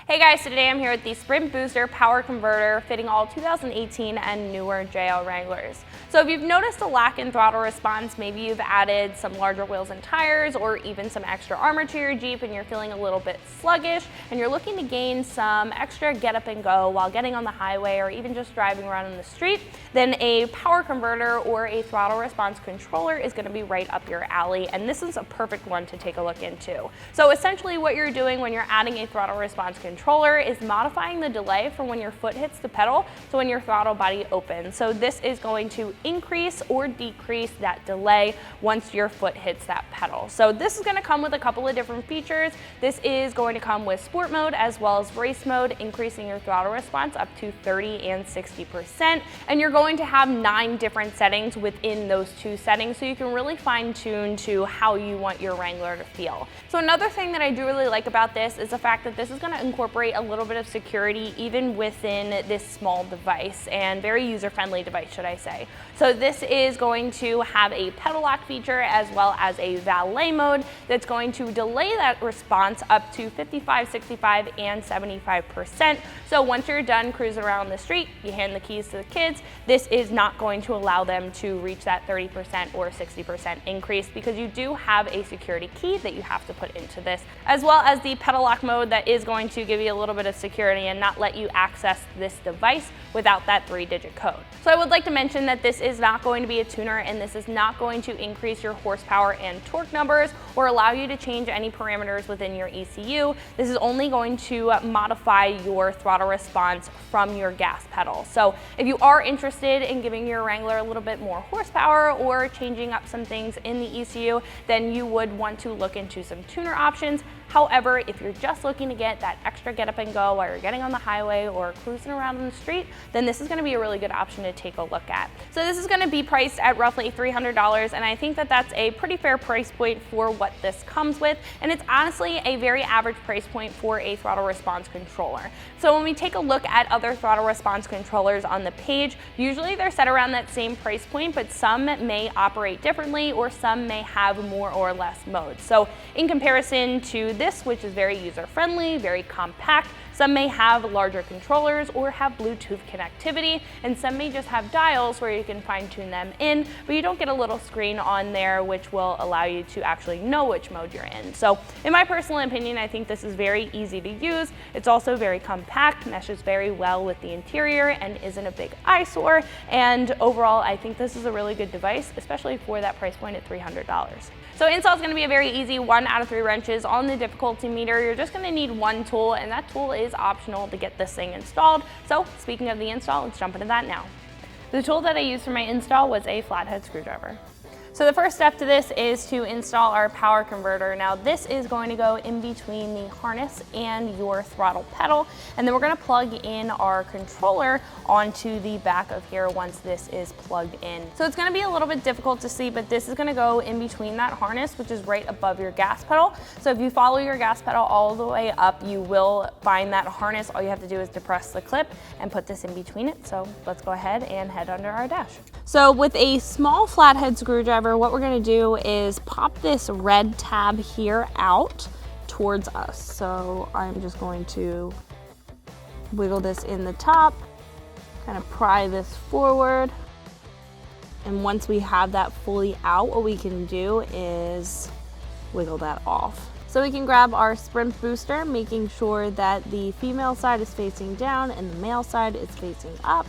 Hey guys, so today I'm here with the Sprint Booster Power Converter fitting all 2018 and newer JL Wranglers. So if you've noticed a lack in throttle response, maybe you've added some larger wheels and tires or even some extra armor to your Jeep and you're feeling a little bit sluggish and you're looking to gain some extra get up and go while getting on the highway or even just driving around in the street, then a power converter or a throttle response controller is going to be right up your alley, and this is a perfect one to take a look into. So essentially what you're doing when you're adding a throttle response controller is modifying the delay from when your foot hits the pedal to when your throttle body opens. So this is going to increase or decrease that delay once your foot hits that pedal. So this is going to come with a couple of different features. This is going to come with sport mode as well as race mode, increasing your throttle response up to 30 and 60%. And you're going to have 9 different settings within those 2 settings, so you can really fine tune to how you want your Wrangler to feel. So another thing that I do really like about this is the fact that this is going to incorporate a little bit of security even within this small device, and very user-friendly device, should I say. So this is going to have a pedal lock feature as well as a valet mode that's going to delay that response up to 55, 65, and 75%. So once you're done cruising around the street, you hand the keys to the kids, this is not going to allow them to reach that 30% or 60% increase, because you do have a security key that you have to put into this, as well as the pedal lock mode that is going to give you a little bit of security and not let you access this device without that 3-digit code. So I would like to mention that this is not going to be a tuner, and this is not going to increase your horsepower and torque numbers or allow you to change any parameters within your ECU. This is only going to modify your throttle response from your gas pedal. So if you are interested in giving your Wrangler a little bit more horsepower or changing up some things in the ECU, then you would want to look into some tuner options. However, if you're just looking to get that extra get up and go while you're getting on the highway or cruising around on the street, then this is going to be a really good option to take a look at. So this is going to be priced at roughly $300, and I think that that's a pretty fair price point for what this comes with, and it's honestly a very average price point for a throttle response controller. So when we take a look at other throttle response controllers on the page, usually they're set around that same price point, but some may operate differently or some may have more or less modes. So in comparison to this, which is very user-friendly, very compact, some may have larger controllers or have Bluetooth connectivity, and some may just have dials where you can fine-tune them in, but you don't get a little screen on there which will allow you to actually know which mode you're in. So in my personal opinion, I think this is very easy to use. It's also very compact, meshes very well with the interior, and isn't a big eyesore. And overall, I think this is a really good device, especially for that price point at $300. So install is going to be a very easy 1 out of 3 wrenches on the difficulty meter. You're just going to need one tool, and that tool is optional to get this thing installed. So speaking of the install, let's jump into that now. The tool that I used for my install was a flathead screwdriver. So the first step to this is to install our power converter. Now this is going to go in between the harness and your throttle pedal, and then we're going to plug in our controller onto the back of here once this is plugged in. So it's going to be a little bit difficult to see, but this is going to go in between that harness, which is right above your gas pedal. So if you follow your gas pedal all the way up, you will find that harness. All you have to do is depress the clip and put this in between it. So let's go ahead and head under our dash. So with a small flathead screwdriver, what we're going to do is pop this red tab here out towards us. So I'm just going to wiggle this in the top, kind of pry this forward, and once we have that fully out, what we can do is wiggle that off. So we can grab our Sprint booster, making sure that the female side is facing down and the male side is facing up.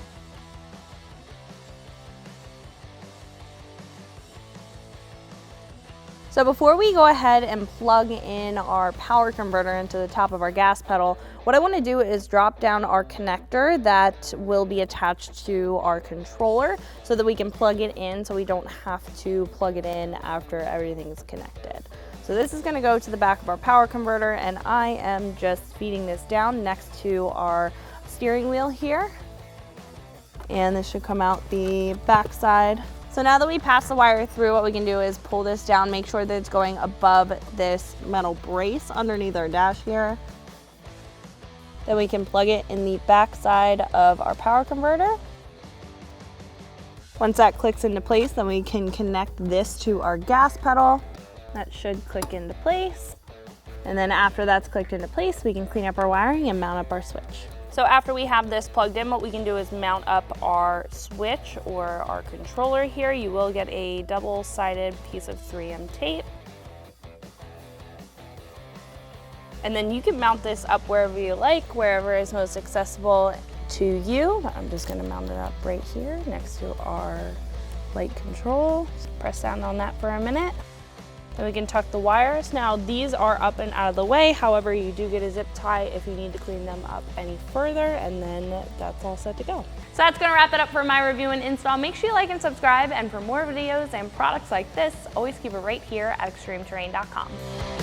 So before we go ahead and plug in our power converter into the top of our gas pedal, what I want to do is drop down our connector that will be attached to our controller so that we can plug it in so we don't have to plug it in after everything's connected. So this is going to go to the back of our power converter, and I am just feeding this down next to our steering wheel here. And this should come out the back side. So now that we pass the wire through, what we can do is pull this down, make sure that it's going above this metal brace underneath our dash here. Then we can plug it in the back side of our power converter. Once that clicks into place, then we can connect this to our gas pedal. That should click into place. And then after that's clicked into place, we can clean up our wiring and mount up our switch. So after we have this plugged in, what we can do is mount up our switch or our controller here. You will get a double-sided piece of 3M tape. And then you can mount this up wherever you like, wherever is most accessible to you. I'm just gonna mount it up right here next to our light control. Just press down on that for a minute. Then we can tuck the wires. Now these are up and out of the way. However, you do get a zip tie if you need to clean them up any further, and then that's all set to go. So that's gonna wrap it up for my review and install. Make sure you like and subscribe, and for more videos and products like this, always keep it right here at ExtremeTerrain.com.